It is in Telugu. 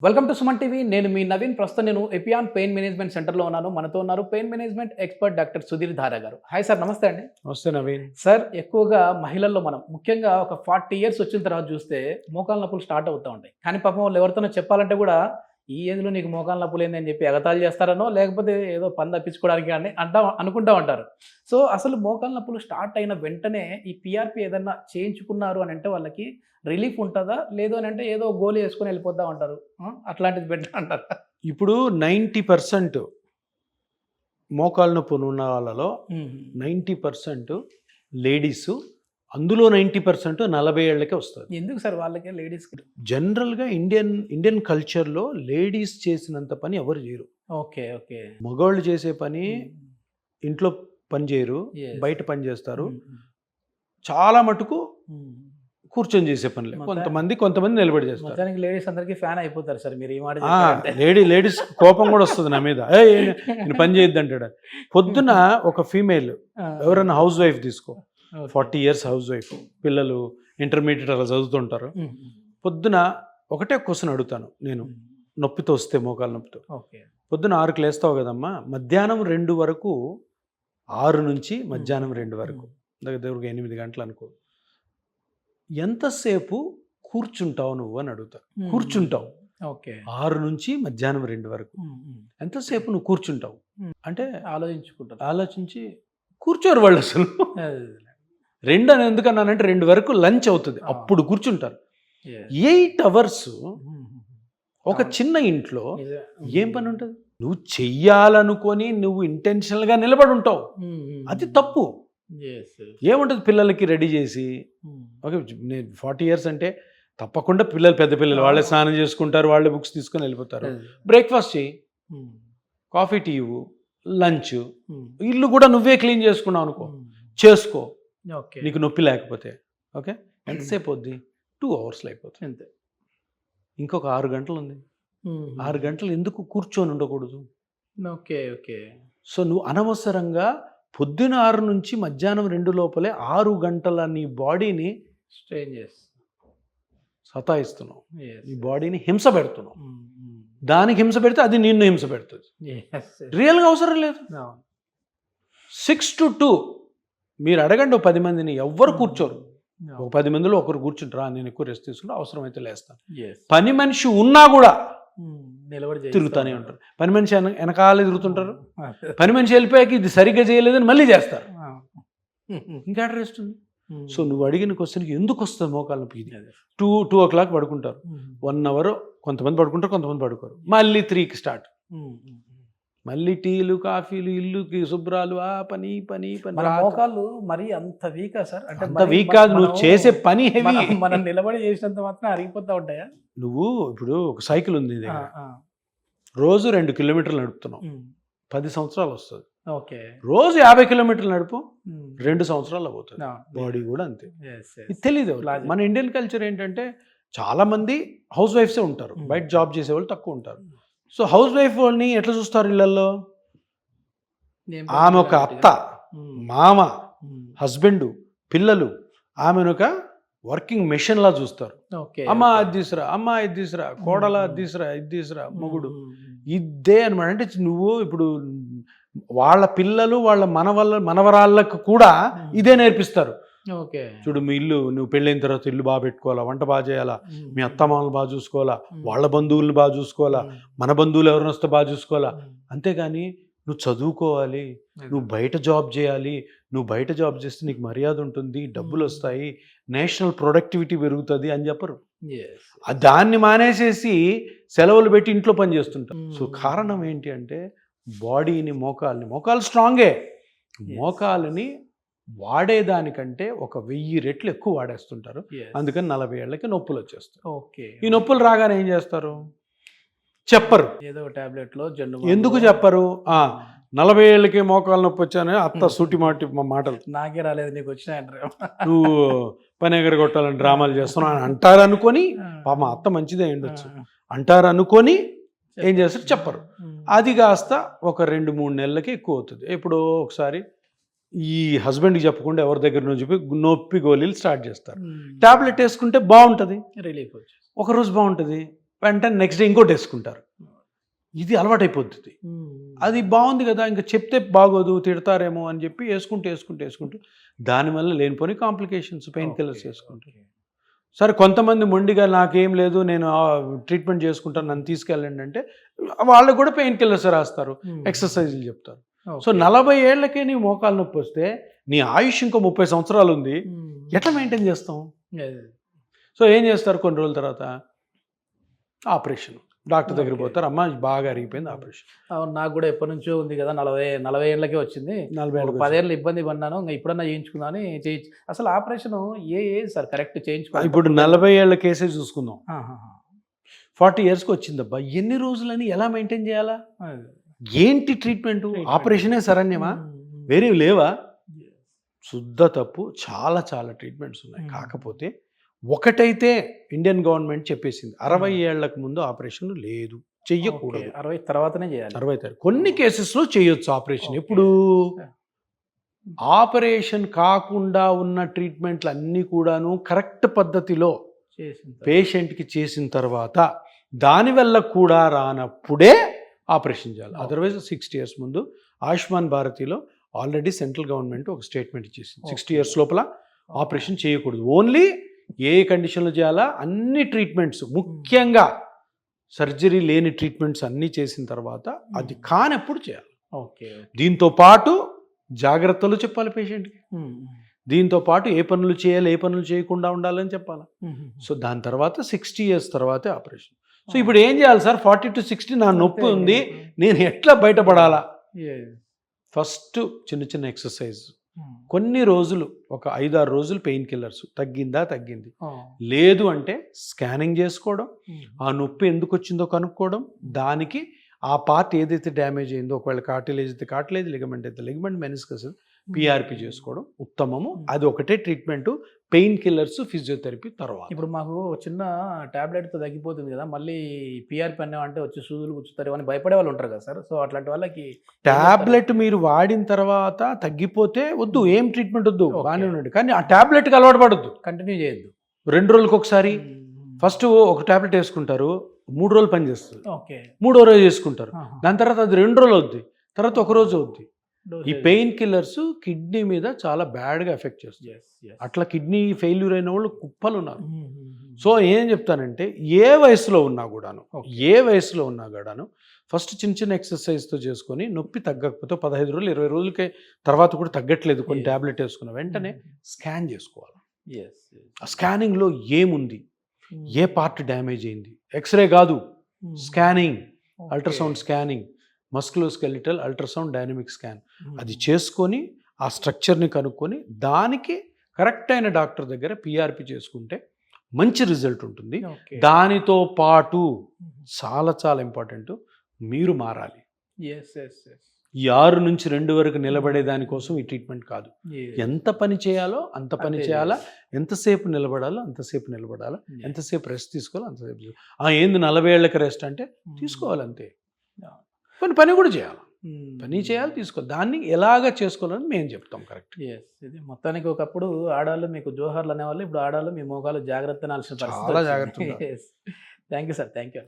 Welcome to Suman TV. నేను మీ నవీన్. ప్రస్తుతం నేను ఎపియాన్ పెయిన్ మేనేజ్మెంట్ సెంటర్లో ఉన్నాను. మనతో ఉన్నారు pain management expert doctor Sudheer Dhara గారు. హాయ్ సార్, నమస్తే అండి. నమస్తే నవీన్. సార్, ఎక్కువగా మహిళల్లో మనం ముఖ్యంగా ఒక 40 ఇయర్స్ వచ్చిన తర్వాత చూస్తే మోకాళ్ళ నొప్పులు స్టార్ట్ అవుతూ ఉంటాయి. కానీ పాపం వాళ్ళు ఎవరితోనో చెప్పాలంటే కూడా ఈ ఏజ్లో నీకు మోకాళ్ళ నొప్పులు ఏంది అని చెప్పి ఎగతాళి చేస్తారనో లేకపోతే ఏదో పని తప్పించుకోవడానికి అని అనుకుంటూ ఉంటారు. సో అసలు మోకాళ్ళ నొప్పులు స్టార్ట్ అయిన వెంటనే ఈ పిఆర్పి ఏదన్నా చేయించుకున్నారు అని అంటే వాళ్ళకి రిలీఫ్ ఉంటుందా, లేదు అని అంటే ఏదో గోళీ వేసుకొని వెళ్ళిపోతా ఉంటారు, అట్లాంటిది బెటర్ అంటారు. ఇప్పుడు 90% మోకాళ్ళ నొప్పులు ఉన్న వాళ్ళలో 90% లేడీస్, అందులో 90% 40 ఏళ్ళకే వస్తుంది. ఎందుకు సార్ వాళ్ళకే లేడీస్కి? జనరల్గా ఇండియన్ కల్చర్లో లేడీస్ చేసినంత పని ఎవరు చేయరు. Okay okay. మగవాళ్ళు చేసే పని ఇంట్లో పని చేయరు, బయట పని చేస్తారు. చాలా మటుకు కూర్చొని చేసే పనిలే. కొంతమంది నిలబడి చేస్తారు. లేడీస్ అందరికి ఫ్యాన్ అయిపోతారు సార్ మీరు ఈ మాట. లేడీస్ కోపం కూడా వస్తుంది నా మీద, నేను పని చేయొద్దు అంటాడు. పొద్దున ఒక ఫీమేల్ ఎవరైనా హౌస్ వైఫ్ తీసుకో, 40 years హౌస్ వైఫ్, పిల్లలు ఇంటర్మీడియట్ అలా చదువుతుంటారు. పొద్దున ఒకటే క్వశ్చన్ అడుగుతాను నేను, నొప్పితో వస్తే మోకాలు నొప్పితో, పొద్దున 6కి లేస్తావు కదమ్మా, మధ్యాహ్నం 2 వరకు, 6 నుంచి మధ్యాహ్నం 2 వరకు, దగ్గర 8 గంటలు అనుకో, ఎంతసేపు కూర్చుంటావు నువ్వు అని అడుగుతా. కూర్చుంటావు 6 నుంచి మధ్యాహ్నం 2 వరకు ఎంతసేపు నువ్వు కూర్చుంటావు అంటే ఆలోచించి కూర్చోరు వాళ్ళు అసలు. 2 అని ఎందుకన్నానంటే 2 వరకు లంచ్ అవుతుంది, అప్పుడు కూర్చుంటారు. 8 hours ఒక చిన్న ఇంట్లో ఏం పని ఉంటుంది? నువ్వు చెయ్యాలనుకొని నువ్వు ఇంటెన్షనల్గా నిలబడి ఉంటావు, అది తప్పు. ఏముంటుంది? పిల్లలకి రెడీ చేసి, ఓకే నేను 40 years అంటే తప్పకుండా పెద్ద పిల్లలు వాళ్ళే స్నానం చేసుకుంటారు, వాళ్ళే బుక్స్ తీసుకొని వెళ్ళిపోతారు. బ్రేక్ఫాస్ట్ చేయి, కాఫీ టీ ఇవ్వు, లంచ్, ఇల్లు కూడా నువ్వే క్లీన్ చేసుకున్నావు అనుకో, చేసుకో, నీకు నొప్పి లేకపోతే. ఓకే, ఎంతసేపు వద్ది? 2 hours అయిపోతుంది అంతే. ఇంకొక 6 గంటలు ఉంది. 6 గంటలు ఎందుకు కూర్చొని ఉండకూడదు? Okay okay. సో నువ్వు అనవసరంగా పొద్దున 6 నుంచి మధ్యాహ్నం 2 లోపలే 6 గంటల నీ బాడీని స్ట్రెయిన్ చేసి సతాయిస్తున్నావు, నీ బాడీని హింస పెడుతున్నావు. దానికి హింస పెడితే అది నిన్ను హింస పెడుతుంది. రియల్గా అవసరం లేదు. 6 to 2 మీరు అడగండి, 10 మందిని, ఎవ్వరు కూర్చోరు. ఒక 10 మందిలో ఒకరు కూర్చుంటారా, నేను ఎక్కువ రెస్ట్ తీసుకుంటా, అవసరమైతే లేస్తాను. పని మనిషి ఉన్నా కూడా తిరుగుతానే ఉంటారు. పని మనిషి వెనకాలే తిరుగుతుంటారు. పని మనిషి వెళ్ళిపోయాక ఇది సరిగ్గా చేయలేదని మళ్ళీ చేస్తారు. ఇంకా రెస్ట్ ఉంది. సో నువ్వు అడిగిన క్వశ్చన్కి ఎందుకు వస్తుంది మోకాళ్ళ నొప్పి? 2 o'clock పడుకుంటారు, 1 hour కొంతమంది పడుకుంటారు, కొంతమంది పడుకోరు. మళ్ళీ 3కి స్టార్ట్, మళ్ళీ టీలు కాఫీలు, ఇల్లుకి శుభ్రాలు, ఆ పని పని పని. మోకాళ్ళు మరి అంత వీకా సార్? అంటే అంత వీక్ కాదు, నువ్వు చేసే పని హెవీ. మనం నిలబడి చేసినంత మాత్రం అరిగిపోతా ఉంటాయా? నువ్వు ఇప్పుడు ఒక సైకిల్ ఉంది, రోజు 2 kilometers నడుపుతున్నావు, 10 సంవత్సరాలు వస్తుంది. రోజు 50 kilometers నడుపు, 2 సంవత్సరాలు పోతుంది. బాడీ కూడా అంతే. ఇది తెలీదు. మన ఇండియన్ కల్చర్ ఏంటంటే చాలా మంది హౌస్ వైఫ్సే ఉంటారు, బయట జాబ్ చేసే వాళ్ళు తక్కువ ఉంటారు. సో హౌస్ వైఫ్ వాళ్ళని ఎట్లా చూస్తారు ఇళ్లలో? ఆమె ఒక అత్త, మామ, హస్బెండ్, పిల్లలు, ఆమెను ఒక వర్కింగ్ మెషిన్ లా చూస్తారు. అమ్మ అది తీసురా, అమ్మ ఇది తీసురా, కోడల అది తీసురా, ఇది తీసురా, మొగుడు ఇదే అనమాట. అంటే నువ్వు ఇప్పుడు వాళ్ళ పిల్లలు, వాళ్ళ మనవరాళ్ళకు కూడా ఇదే నేర్పిస్తారు. చూడు, మీ ఇల్లు నువ్వు పెళ్ళైన తర్వాత ఇల్లు బాగా పెట్టుకోవాలా, వంట బాగా చేయాలా, మీ అత్తమామలు బాగా చూసుకోవాలా, వాళ్ళ బంధువులను బాగా చూసుకోవాలా, మన బంధువులు ఎవరిని వస్తే బాగా చూసుకోవాలా. అంతేగాని నువ్వు చదువుకోవాలి, నువ్వు బయట జాబ్ చేయాలి, నువ్వు బయట జాబ్ చేస్తే నీకు మర్యాద ఉంటుంది, డబ్బులు వస్తాయి, నేషనల్ ప్రొడక్టివిటీ పెరుగుతుంది అని చెప్పరు. దాన్ని మానేసేసి సెలవులు పెట్టి ఇంట్లో పని చేస్తుంటారు. సో కారణం ఏంటి అంటే బాడీని, మోకాలు స్ట్రాంగే, మోకాలని వాడేదానికంటే 1000 రెట్లు ఎక్కువ వాడేస్తుంటారు. అందుకని 40 ఏళ్ళకి నొప్పులు వచ్చేస్తాయి. ఈ నొప్పులు రాగానే ఏం చేస్తారు? చెప్పరు. ఏదో టాబ్లెట్ లో ఎందుకు చెప్పరు? 40 ఏళ్ళకి మోకాలు నొప్పి వచ్చానే అత్త సూటి మాటలు, నాకే రాలేదు నీకు వచ్చినాయంటారు, నువ్వు పని ఎగరగొట్టాలని డ్రామాలు చేస్తున్నావు అని అంటారు అనుకొని, పాప అత్త మంచిదే ఉండొచ్చు అంటారు అనుకొని ఏం చేస్తారు? చెప్పరు. అది కాస్త ఒక 2-3 నెలలకి ఎక్కువ అవుతుంది. ఎప్పుడో ఒకసారి ఈ హస్బెండ్కి చెప్పకుండా ఎవరి దగ్గర నుంచి చెప్పి నొప్పి గోళీలు స్టార్ట్ చేస్తారు. టాబ్లెట్ వేసుకుంటే బాగుంటుంది, రిలీఫ్, ఒకరోజు బాగుంటుంది, వెంటనే నెక్స్ట్ డే ఇంకోటి వేసుకుంటారు. ఇది అలవాటైపోతుంది. అది బాగుంది కదా, ఇంకా చెప్తే బాగోదు, తిడతారేమో అని చెప్పి వేసుకుంటూ దానివల్ల లేనిపోని కాంప్లికేషన్స్, పెయిన్ కిల్లర్స్ వేసుకుంటారు. సరే కొంతమంది మొండిగా నాకేం లేదు, నేను ట్రీట్మెంట్ చేసుకుంటాను, నన్ను తీసుకెళ్ళండి అంటే వాళ్ళకు కూడా పెయిన్ కిల్లర్స్ రాస్తారు, ఎక్సర్సైజులు చెప్తారు. సో 40 ఏళ్లకే నీ మోకాలు నొప్పి వస్తే నీ ఆయుష్ ఇంకో 30 సంవత్సరాలు ఉంది, ఎట్లా మెయింటైన్ చేస్తాం? సో ఏం చేస్తారు, కొన్ని రోజుల తర్వాత ఆపరేషన్, డాక్టర్ దగ్గర పోతారు, అమ్మ బాగా అరిగిపోయింది, ఆపరేషన్. అవును, నాకు కూడా ఎప్పటి నుంచో ఉంది కదా, 40 ఏళ్ళకే వచ్చింది, 40 ఏళ్ళు ఇబ్బంది పడినాను, ఇంకా ఇప్పుడన్నా చేయించుకున్నాను. అసలు ఆపరేషన్ ఏది సార్ కరెక్ట్ చేయించుకో? ఇప్పుడు 40 ఏళ్ల కేసే చూసుకుందాం. 40 ఇయర్స్కి వచ్చిందబ్బా, ఎన్ని రోజులని ఎలా మెయింటైన్ చేయాలా? ఏంటి ట్రీట్మెంట్? ఆపరేషనే శరణ్యమా? వేరేవి లేవా? శుద్ధ తప్పు. చాలా ట్రీట్మెంట్స్ ఉన్నాయి. కాకపోతే ఒకటైతే ఇండియన్ గవర్నమెంట్ చెప్పేసింది, 60 ఏళ్లకు ముందు ఆపరేషన్ లేదు, చెయ్యకూడదు. 60 తర్వాతనే చేయాలి. 60 కొన్ని కేసెస్లో చేయొచ్చు ఆపరేషన్. ఇప్పుడు ఆపరేషన్ కాకుండా ఉన్న ట్రీట్మెంట్లు అన్నీ కూడాను కరెక్ట్ పద్ధతిలో పేషెంట్కి చేసిన తర్వాత దానివల్ల కూడా రానప్పుడే ఆపరేషన్ చేయాలి. అదర్వైజ్ 60 ఇయర్స్ ముందు ఆయుష్మాన్ భారతిలో ఆల్రెడీ సెంట్రల్ గవర్నమెంట్ ఒక స్టేట్మెంట్ ఇచ్చేసింది, 60 ఇయర్స్ లోపల ఆపరేషన్ చేయకూడదు. ఓన్లీ ఏ కండిషన్లో చేయాలా అన్ని ట్రీట్మెంట్స్, ముఖ్యంగా సర్జరీ లేని ట్రీట్మెంట్స్ అన్నీ చేసిన తర్వాత అది కానప్పుడు చేయాలి. దీంతో పాటు జాగ్రత్తలు చెప్పాలి పేషెంట్కి, దీంతో పాటు ఏ పనులు చేయాలి, ఏ పనులు చేయకుండా ఉండాలని చెప్పాలి. సో దాని తర్వాత 60 ఇయర్స్ తర్వాతే ఆపరేషన్. సో ఇప్పుడు ఏం చేయాలి సార్, 40 to 60 నా నొప్పి ఉంది, నేను ఎట్లా బయటపడాలా? ఫస్ట్ చిన్న ఎక్సర్సైజ్, కొన్ని రోజులు ఒక 5-6 రోజులు పెయిన్ కిల్లర్స్, తగ్గింది, లేదు అంటే స్కానింగ్ చేసుకోవడం, ఆ నొప్పి ఎందుకు వచ్చిందో కనుక్కోవడం, దానికి ఆ పార్ట్ ఏదైతే డ్యామేజ్ అయిందో, ఒకవేళ కార్టిలేజ్ అయితే కార్టిలేజ్, లిగమెంట్ అయితే లిగమెంట్, మెనిస్కస్ పిఆర్పి చేసుకోవడం ఉత్తమము. అది ఒకటే ట్రీట్మెంట్, పెయిన్ కిల్లర్స్, ఫిజియోథెరపీ తర్వాత. ఇప్పుడు మాకు చిన్న టాబ్లెట్తో తగ్గిపోతుంది కదా, మళ్ళీ పిఆర్పి అంటే వచ్చి సూదులు గుచ్చుతారు అని భయపడే వాళ్ళు ఉంటారు కదా సార్. సో అట్లాంటి వాళ్ళకి టాబ్లెట్ మీరు వాడిన తర్వాత తగ్గిపోతే వద్దు, ఏం ట్రీట్మెంట్ వద్దు, బాగానే ఉండండి, కానీ ఆ టాబ్లెట్కి అలవాటు పడద్దు, కంటిన్యూ చేయొద్దు. 2 రోజులకు ఒకసారి ఫస్ట్ ఒక టాబ్లెట్ వేసుకుంటారు, 3 రోజులు పనిచేస్తుంది, 3వ రోజు వేసుకుంటారు, దాని తర్వాత అది 2 రోజులు అవుద్ది, తర్వాత 1 రోజు అవుద్ది. ఈ పెయిన్ కిల్లర్స్ కిడ్నీ మీద చాలా బ్యాడ్గా ఎఫెక్ట్ చేస్తుంది. అట్లా కిడ్నీ ఫెయిల్యూర్ అయిన వాళ్ళు కుప్పలు ఉన్నారు. సో ఏం చెప్తానంటే ఏ వయసులో ఉన్నా కూడాను ఫస్ట్ చిన్న ఎక్సర్సైజ్తో చేసుకొని నొప్పి తగ్గకపోతే 15 రోజులు 20 రోజులకి తర్వాత కూడా తగ్గట్లేదు, కొన్ని టాబ్లెట్ వేసుకున్న వెంటనే స్కాన్ చేసుకోవాలి. ఆ స్కానింగ్లో ఏముంది, ఏ పార్ట్ డ్యామేజ్ అయింది, ఎక్స్రే కాదు, scanning, ultrasound scanning, musculoskeletal ultrasound dynamic scan, అది చేసుకొని ఆ స్ట్రక్చర్ని కనుక్కొని దానికి కరెక్ట్ అయిన డాక్టర్ దగ్గర పిఆర్పి చేసుకుంటే మంచి రిజల్ట్ ఉంటుంది. దానితో పాటు చాలా ఇంపార్టెంట్, మీరు మారాలి. ఈ 6 నుంచి 2 వరకు నిలబడే దానికోసం ఈ ట్రీట్మెంట్ కాదు. ఎంత పని చేయాలో అంత పని చేయాలా, ఎంతసేపు నిలబడాలో అంతసేపు నిలబడాలా, ఎంతసేపు రెస్ట్ తీసుకోవాలో అంతసేపు. ఏంది 40 ఏళ్ళకి రెస్ట్ అంటే తీసుకోవాలి అంతే. పని కూడా చేయాలి, తీసుకోవాలి. దాన్ని ఎలాగ చేసుకోవాలని మేము చెప్తాం. కరెక్ట్. ఇది మొత్తానికి ఒకప్పుడు ఆడవాళ్ళు మీకు జోహార్లు అనేవాళ్ళు, ఇప్పుడు ఆడవాళ్ళు మీ మోకాలు జాగ్రత్త అనాల్సిన పరిస్థితి. చాలా జాగ్రత్త. Thank you sir. Thank you.